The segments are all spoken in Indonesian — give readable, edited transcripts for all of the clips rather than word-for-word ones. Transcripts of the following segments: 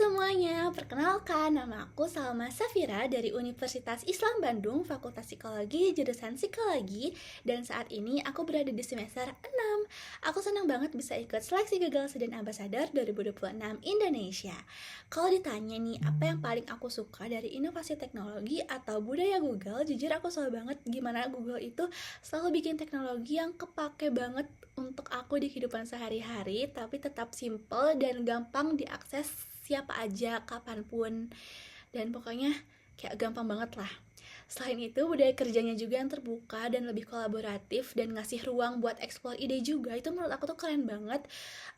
semuanya, perkenalkan nama aku Salma Safira dari Universitas Islam Bandung, Fakultas Psikologi, jurusan Psikologi. Dan saat ini aku berada di semester 6. Aku senang banget bisa ikut seleksi Gagal Student Ambassador 2026 Indonesia. Kalau ditanya nih, apa yang paling aku suka dari inovasi teknologi atau budaya Google, jujur aku suka banget gimana Google itu selalu bikin teknologi yang kepake banget untuk aku di kehidupan sehari-hari, tapi tetap simple dan gampang diakses siapa aja, kapanpun. Dan pokoknya kayak gampang banget lah. Selain itu, budaya kerjanya juga yang terbuka dan lebih kolaboratif dan ngasih ruang buat eksplor ide juga. Itu menurut aku tuh keren banget.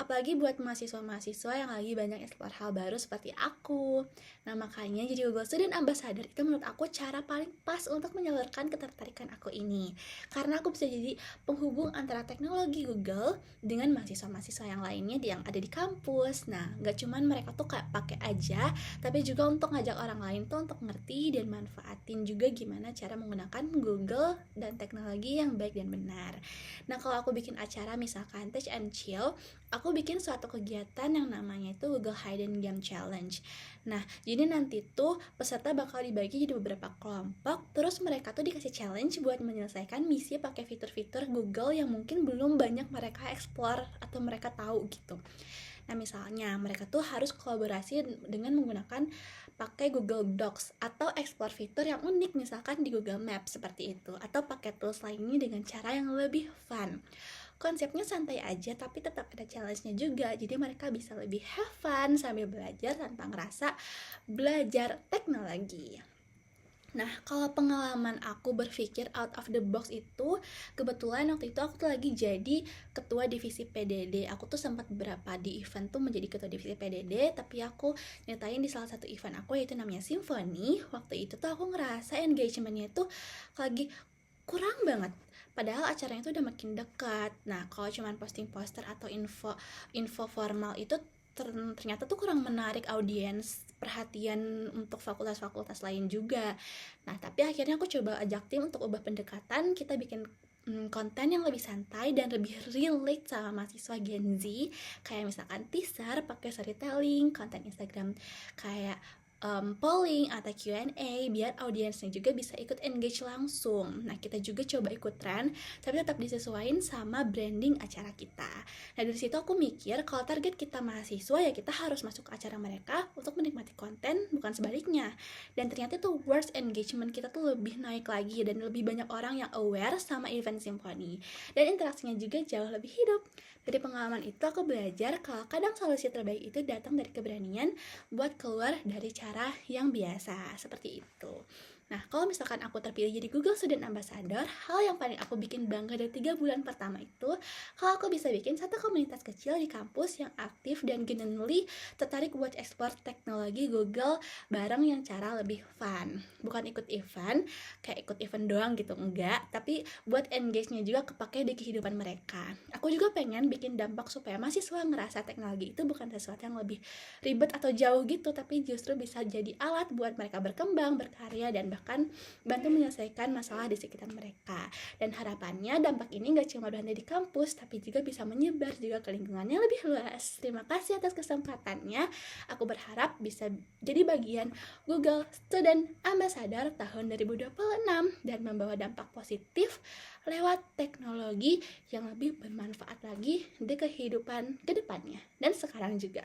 Apalagi buat mahasiswa-mahasiswa yang lagi banyak eksplor hal baru seperti aku. Nah, makanya jadi Google Student Ambassador itu menurut aku cara paling pas untuk menyalurkan ketertarikan aku ini. Karena aku bisa jadi penghubung antara teknologi Google dengan mahasiswa-mahasiswa yang lainnya yang ada di kampus. Nah, gak cuman mereka tuh kayak pakai aja, tapi juga untuk ngajak orang lain tuh untuk ngerti dan manfaatin juga gimana cara menggunakan Google dan teknologi yang baik dan benar. Nah, kalau aku bikin acara misalkan Touch and Chill, aku bikin suatu kegiatan yang namanya itu Google Hidden Game Challenge. Nah, jadi nanti tuh peserta bakal dibagi jadi beberapa kelompok, terus mereka tuh dikasih challenge buat menyelesaikan misi pakai fitur-fitur Google yang mungkin belum banyak mereka explore atau mereka tahu gitu. Nah, misalnya mereka tuh harus kolaborasi dengan menggunakan pakai Google Docs atau explore fitur yang unik misalkan di Google Maps seperti itu, atau pakai tools lainnya dengan cara yang lebih fun. Konsepnya santai aja tapi tetap ada challenge-nya juga, jadi mereka bisa lebih have fun sambil belajar tanpa ngerasa belajar teknologi. Nah, kalau pengalaman aku berpikir out of the box itu, kebetulan waktu itu aku tuh lagi jadi ketua divisi PDD. Aku tuh sempat beberapa di event tuh menjadi ketua divisi PDD, tapi aku nyatain di salah satu event aku yaitu namanya Symphony. Waktu itu tuh aku ngerasa engagementnya itu lagi kurang banget. Padahal acaranya tuh udah makin dekat. Nah, kalau cuman posting poster atau info formal itu ternyata tuh kurang menarik audiens perhatian untuk fakultas-fakultas lain juga. Nah, tapi akhirnya aku coba ajak tim untuk ubah pendekatan, kita bikin konten yang lebih santai dan lebih relate sama mahasiswa Gen Z, kayak misalkan teaser pakai storytelling, konten Instagram kayak polling atau Q&A biar audiensnya juga bisa ikut engage langsung. Nah, kita juga coba ikut tren tapi tetap disesuaikan sama branding acara kita. Nah, dari situ aku mikir kalau target kita mahasiswa ya kita harus masuk ke acara mereka untuk menikmati konten, bukan sebaliknya. Dan ternyata tuh worst engagement kita tuh lebih naik lagi dan lebih banyak orang yang aware sama event Symphony. Dan interaksinya juga jauh lebih hidup. Dari pengalaman itu aku belajar kalau kadang solusi terbaik itu datang dari keberanian buat keluar dari cara yang biasa, seperti itu. Nah, kalau misalkan aku terpilih jadi Google Student Ambassador, hal yang paling aku bikin bangga dari 3 bulan pertama itu, kalau aku bisa bikin satu komunitas kecil di kampus yang aktif dan genuinely tertarik buat explore teknologi Google bareng yang cara lebih fun. Bukan ikut event, kayak ikut event doang gitu, enggak, tapi buat engage-nya juga kepake di kehidupan mereka. Aku juga pengen bikin dampak supaya mahasiswa ngerasa teknologi itu bukan sesuatu yang lebih ribet atau jauh gitu, tapi justru bisa jadi alat buat mereka berkembang, berkarya, dan bahkan bantu menyelesaikan masalah di sekitar mereka. Dan harapannya dampak ini gak cuma berhenti di kampus, tapi juga bisa menyebar juga ke lingkungannya lebih luas. Terima kasih atas kesempatannya. Aku berharap bisa jadi bagian Google Student Ambassador tahun 2026 dan membawa dampak positif lewat teknologi yang lebih bermanfaat lagi di kehidupan kedepannya dan sekarang juga.